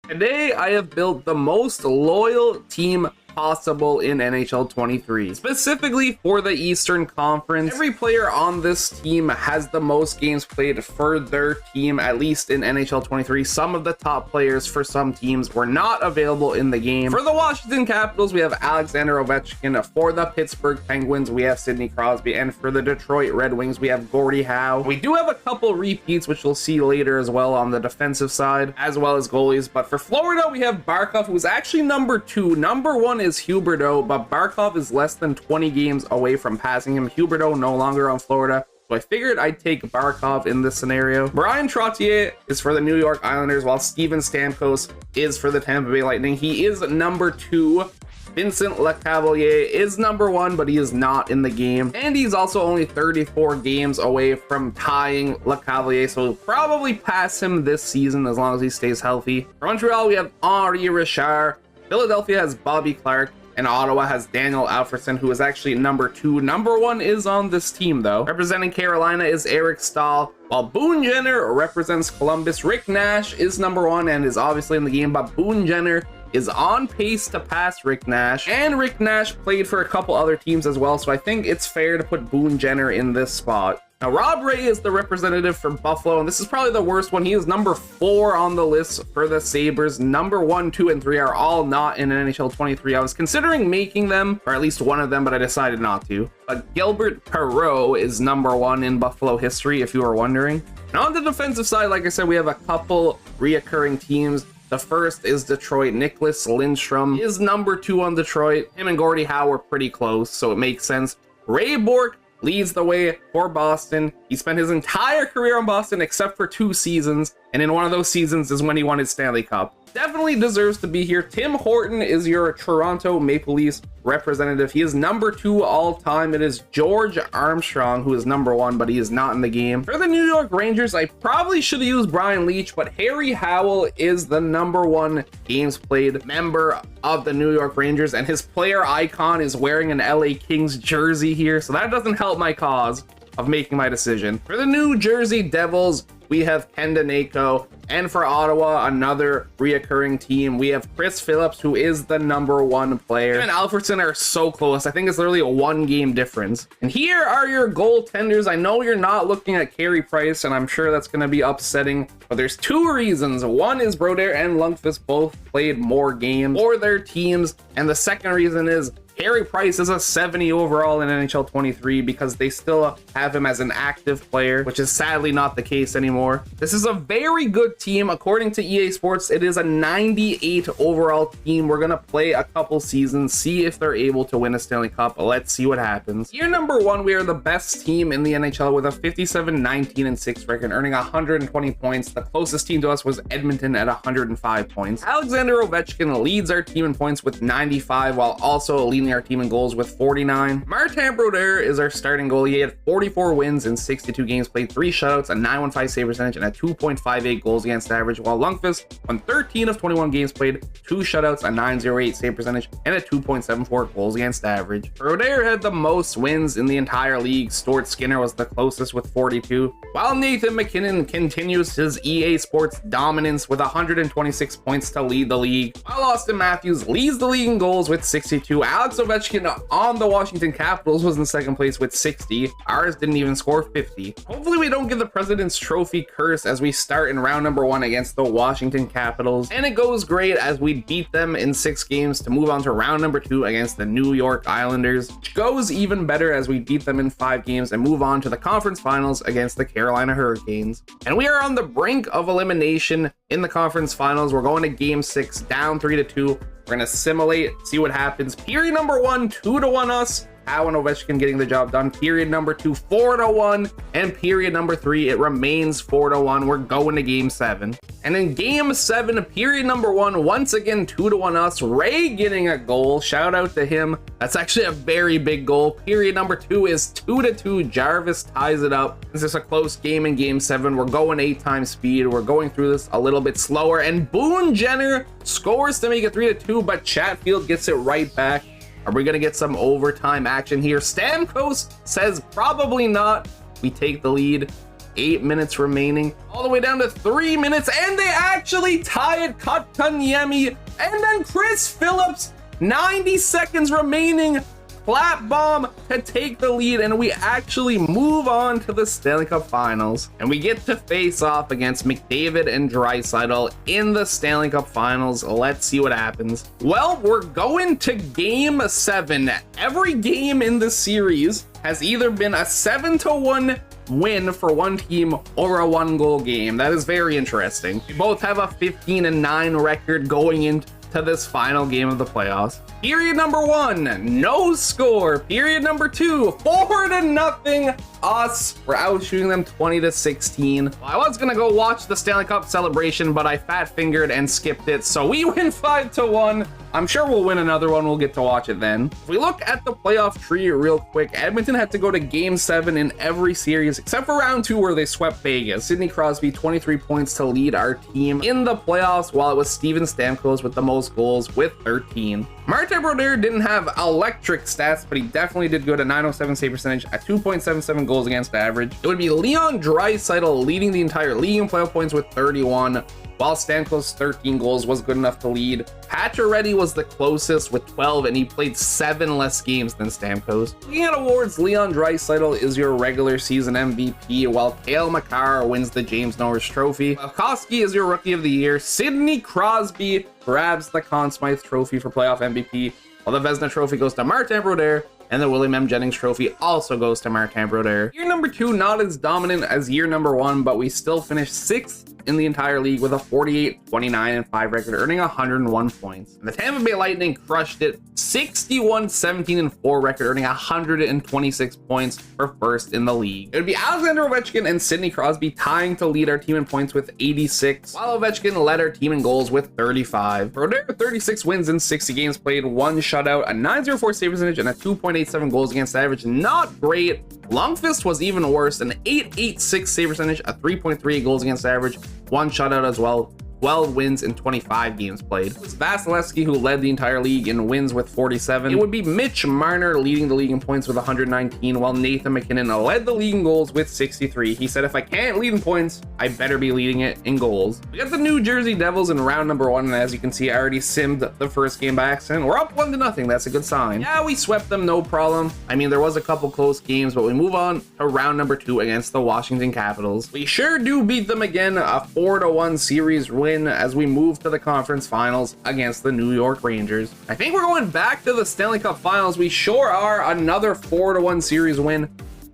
Today, I have built the most loyal team possible in NHL 23, specifically for the Eastern Conference. Every player on this team has the most games played for their team, at least in NHL 23. Some of the top players for some teams were not available in the game. For the Washington Capitals, we have Alexander Ovechkin. For the Pittsburgh Penguins, we have Sidney Crosby. And for the Detroit Red Wings, we have Gordie Howe. We do have a couple repeats, which we'll see later as well on the defensive side, as well as goalies. But for Florida, we have Barkov, who's actually number 2. Number 1 is Huberdeau, but Barkov is less than 20 games away from passing him. Huberdeau no longer on Florida, so I figured I'd take Barkov in this scenario. Brian Trottier is for the New York Islanders, while Steven Stamkos is for the Tampa Bay Lightning. He is number 2. Vincent Lecavalier is number 1, but he is not in the game. And he's also only 34 games away from tying Lecavalier, so we'll probably pass him this season as long as he stays healthy. For Montreal, we have Henri Richard. Philadelphia has Bobby Clark, and Ottawa has Daniel Alfredsson, who is actually number 2. Number 1 is on this team, though. Representing Carolina is Eric Stahl, while Boone Jenner represents Columbus. Rick Nash is number 1 and is obviously in the game, but Boone Jenner is on pace to pass Rick Nash, and Rick Nash played for a couple other teams as well, so I think it's fair to put Boone Jenner in this spot. Now, Rob Ray is the representative for Buffalo, and this is probably the worst one. He is number 4 on the list for the Sabres. Number 1, 2, and 3 are all not in NHL 23. I was considering making them, or at least one of them, but I decided not to. But Gilbert Perreault is number 1 in Buffalo history, if you were wondering. And on the defensive side, like I said, we have a couple reoccurring teams. The first is Detroit. Nicholas Lindstrom is number 2 on Detroit. Him and Gordie Howe were pretty close, so it makes sense. Ray Bourque leads the way for Boston. He spent his entire career in Boston except for 2 seasons, and in one of those seasons is when he won his Stanley Cup. Definitely deserves to be here. Tim Horton is your Toronto Maple Leafs representative. He is number 2 all time. It is George Armstrong who is number 1, but he is not in the game. For the New York Rangers, I probably should have used Brian Leetch, but Harry Howell is the number 1 games played member of the New York Rangers, and his player icon is wearing an LA Kings jersey here, so that doesn't help my cause of making my decision. For the New Jersey Devils, we have Kenda Nako, and for Ottawa, another reoccurring team, we have Chris Phillips, who is the number 1 player. Him and Alfredsson are so close. I think it's literally a 1-game difference. And here are your goaltenders. I know you're not looking at Carey Price, and I'm sure that's going to be upsetting, but there's 2 reasons. One is Brodeur and Lundqvist both played more games for their teams, and the second reason is Carey Price is a 70 overall in NHL 23 because they still have him as an active player, which is sadly not the case anymore. This is a very good team. According to EA Sports, it is a 98 overall team. We're going to play a couple seasons, see if they're able to win a Stanley Cup. Let's see what happens. Year number 1, we are the best team in the NHL with a 57, 19, and 6 record, earning 120 points. The closest team to us was Edmonton at 105 points. Alexander Ovechkin leads our team in points with 95, while also leading our team in goals with 49. Martin Brodeur is our starting goalie. He had 44 wins in 62 games played, 3 shutouts, a 915 save percentage, and a 2.58 goals against average, while Lundqvist won 13 of 21 games played, 2 shutouts, a 908 save percentage, and a 2.74 goals against average. Brodeur had the most wins in the entire league. Stuart Skinner was the closest with 42, while Nathan MacKinnon continues his EA Sports dominance with 126 points to lead the league, while Austin Matthews leads the league in goals with 62. Alex Ovechkin on the Washington Capitals was in second place with 60. Ours didn't even score 50. Hopefully we don't get the President's Trophy curse as we start in round number 1 against the Washington Capitals, and it goes great as we beat them in 6 games to move on to round number 2 against the New York Islanders, which goes even better as we beat them in 5 games and move on to the conference finals against the Carolina Hurricanes. And we are on the brink of elimination in the conference finals. We're going to game 6, down 3-2. We're going to simulate, see what happens. Period number 1, 2-1 us. Howe and Ovechkin getting the job done. Period number 2, 4-1. And period number 3, it remains 4-1. We're going to game 7. And in game 7, period number 1, once again, 2-1 us. Ray getting a goal. Shout out to him. That's actually a very big goal. Period number 2 is 2-2. Jarvis ties it up. This is a close game in game 7. We're going 8 times speed. We're going through this a little bit slower. And Boone Jenner scores to make it 3-2, but Chatfield gets it right back. Are we going to get some overtime action here? Stamkos says probably not. We take the lead. 8 minutes remaining, all the way down to 3 minutes, and they actually tie it. Kotkaniemi, and then Chris Phillips, 90 seconds remaining, clap bomb to take the lead, and we actually move on to the Stanley Cup Finals, and we get to face off against McDavid and Draisaitl in the Stanley Cup Finals. Let's see what happens. Well, we're going to game 7. Every game in the series has either been a 7-1 win for one team or a 1-goal game. That is very interesting. We both have a 15-9 record going into this final game of the playoffs. Period number 1, no score. Period number 2, 4-0 us. We're out shooting them 20-16. Well, I was gonna go watch the Stanley Cup celebration, but I fat fingered and skipped it, so we win 5-1. I'm sure we'll win another one. We'll get to watch it then. If we look at the playoff tree real quick, Edmonton had to go to game 7 in every series except for round 2 where they swept Vegas. Sidney Crosby, 23 points to lead our team in the playoffs, while it was Steven Stamkos with the most goals with 13. Martin Brodeur didn't have electric stats, but he definitely did good. A 907 save percentage, a 2.77 goals against average. It would be Leon Draisaitl leading the entire league in playoff points with 31. While Stamkos' 13 goals was good enough to lead. Pacioretty was the closest with 12, and he played 7 less games than Stamkos. Looking at awards, Leon Draisaitl is your regular season MVP, while Cale Makar wins the James Norris Trophy. Koski is your Rookie of the Year. Sidney Crosby grabs the Conn Smythe Trophy for playoff MVP, while the Vezina Trophy goes to Martin Brodeur, and the William M. Jennings Trophy also goes to Martin Brodeur. Year number 2, not as dominant as year number 1, but we still finished 6th in the entire league with a 48-29-5 record, earning 101 points. And the Tampa Bay Lightning crushed it, 61-17-4 record, earning 126 points for first in the league. It would be Alexander Ovechkin and Sidney Crosby tying to lead our team in points with 86, while Ovechkin led our team in goals with 35. Brodeur, 36 wins in 60 games played, 1 shutout, a 904 save percentage, and a 2.87 goals against average. Not great. Longfist was even worse, an 886 save percentage, a 3.3 goals against average, 1 shutout as well. 12 wins in 25 games played. It was Vasilevsky who led the entire league in wins with 47. It would be Mitch Marner leading the league in points with 119, while Nathan MacKinnon led the league in goals with 63. He said, if I can't lead in points, I better be leading it in goals. We got the New Jersey Devils in round number 1, and as you can see, I already simmed the first game by accident. We're up 1-0. That's a good sign. Yeah, we swept them, no problem. I mean, there was a couple close games, but we move on to round number 2 against the Washington Capitals. We sure do beat them again, a 4-1 series win as we move to the conference finals against the New York Rangers. I think we're going back to the Stanley Cup Finals. We sure are. Another 4-1 series win.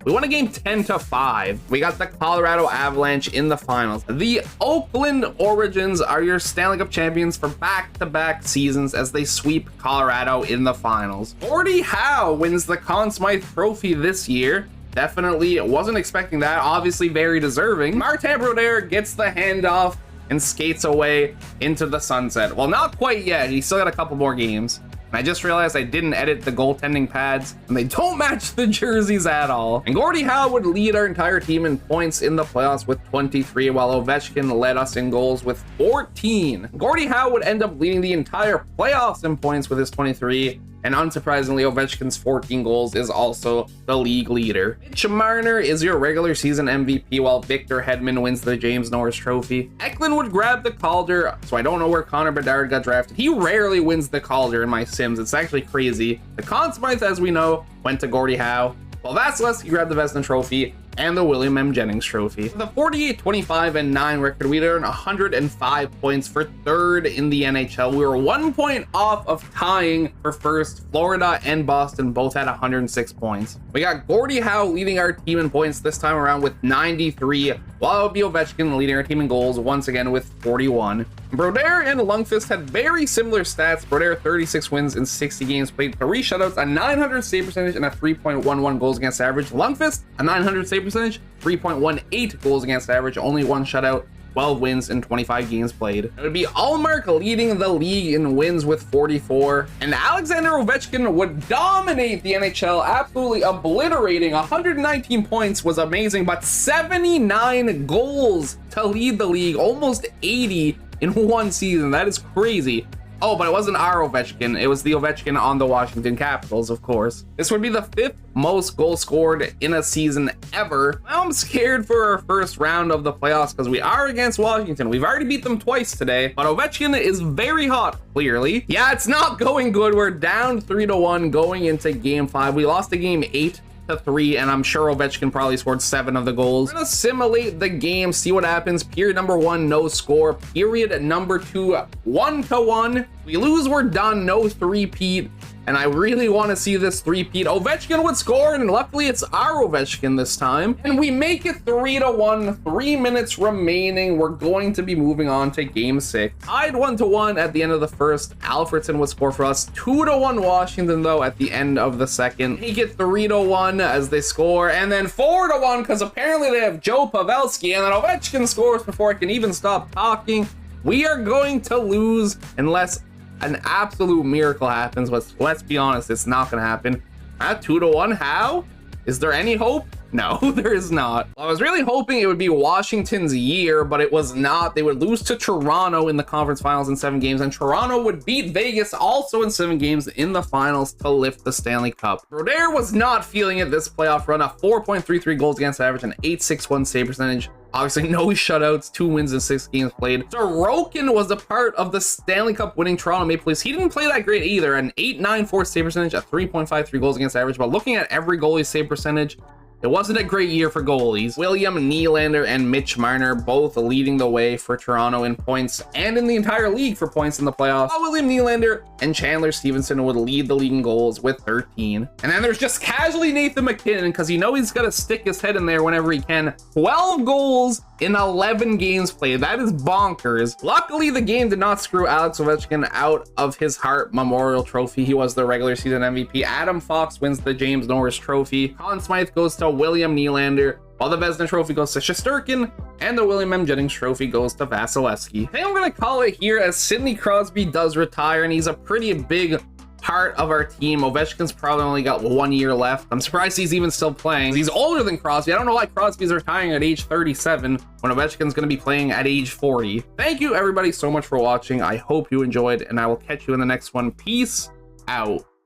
We won a game 10-5. We got the Colorado Avalanche in the finals. The Oakland Origins are your Stanley Cup champions for back-to-back seasons as they sweep Colorado in the finals. Gordie Howe wins the Conn Smythe Trophy this year. Definitely wasn't expecting that. Obviously very deserving. Martin Brodeur gets the handoff and skates away into the sunset. Well, not quite yet. He's still got a couple more games. And I just realized I didn't edit the goaltending pads, and they don't match the jerseys at all. And Gordie Howe would lead our entire team in points in the playoffs with 23, while Ovechkin led us in goals with 14. Gordie Howe would end up leading the entire playoffs in points with his 23. And unsurprisingly, Ovechkin's 14 goals is also the league leader. Mitch Marner is your regular season MVP, while Victor Hedman wins the James Norris Trophy. Eklund would grab the Calder, so I don't know where Connor Bedard got drafted. He rarely wins the Calder in my Sims. It's actually crazy. The Conn Smythe, as we know, went to Gordie Howe, while Vasilevsky grabbed the Vezina Trophy and the William M. Jennings Trophy. With a 48-25-9 record, we'd earn 105 points for third in the NHL. We were 1 point off of tying for first. Florida and Boston both had 106 points. We got Gordie Howe leading our team in points this time around with 93, while it would be Ovechkin leading our team in goals once again with 41. Brodeur and Lundqvist had very similar stats. Brodeur 36 wins in 60 games played, 3 shutouts, a 900 save percentage, and a 3.11 goals against average. Lundqvist, a 900 save percentage, 3.18 goals against average, only 1 shutout, 12 wins in 25 games played. It would be Allmark leading the league in wins with 44, and Alexander Ovechkin would dominate the NHL, absolutely obliterating. 119 points was amazing, but 79 goals to lead the league, almost 80 in one season. That is crazy. Oh, but it wasn't our Ovechkin. It was the Ovechkin on the Washington Capitals, of course. This would be the 5th most goals scored in a season ever. Now I'm scared for our first round of the playoffs because we are against Washington. We've already beat them twice today, but Ovechkin is very hot, clearly. Yeah, it's not going good. We're down 3-1 going into game 5. We lost the game 8-3, and I'm sure Ovechkin probably scored 7 of the goals. We're gonna simulate the game, see what happens. Period number 1, no score. Period number 2, 1-1. We lose, we're done. No three-peat. And I really want to see this three-peat. Ovechkin would score, and luckily it's our Ovechkin this time. And we make it 3-1, 3 minutes remaining. We're going to be moving on to game 6. Tied 1-1 at the end of the first. Alfredson would score for us. 2-1 Washington, though, at the end of the second. Make it 3-1 as they score. And then 4-1, because apparently they have Joe Pavelski. And then Ovechkin scores before I can even stop talking. We are going to lose unless an absolute miracle happens, but let's be honest, it's not gonna happen. At 2-1, how? Is there any hope? No, there is not. I was really hoping it would be Washington's year, but it was not. They would lose to Toronto in the conference finals in 7 games, and Toronto would beat Vegas also in 7 games in the finals to lift the Stanley Cup. Brodeur was not feeling it this playoff run. A 4.33 goals against average and 8.61 save percentage. Obviously, no shutouts, 2 wins in 6 games played. Sorokin was a part of the Stanley Cup winning Toronto Maple Leafs. He didn't play that great either. An 8.94 save percentage, a 3.53 goals against average. But looking at every goalie's save percentage, it wasn't a great year for goalies. William Nylander and Mitch Marner both leading the way for Toronto in points and in the entire league for points in the playoffs. William Nylander and Chandler Stevenson would lead the league in goals with 13. And then there's just casually Nathan MacKinnon, because you know he's got to stick his head in there whenever he can. 12 goals in 11 games played. That is bonkers. Luckily, the game did not screw Alex Ovechkin out of his Hart Memorial Trophy. He was the regular season MVP. Adam Fox wins the James Norris Trophy. Conn Smythe goes to William Nylander, while the Vezina Trophy goes to Shesterkin, and the William M. Jennings Trophy goes to Vasilevsky. I think I'm going to call it here as Sidney Crosby does retire, and he's a pretty big part of our team. Ovechkin's probably only got 1 year left. I'm surprised he's even still playing. He's older than Crosby. I don't know why Crosby's retiring at age 37 when Ovechkin's going to be playing at age 40. Thank you everybody so much for watching. I hope you enjoyed, and I will catch you in the next one. Peace out.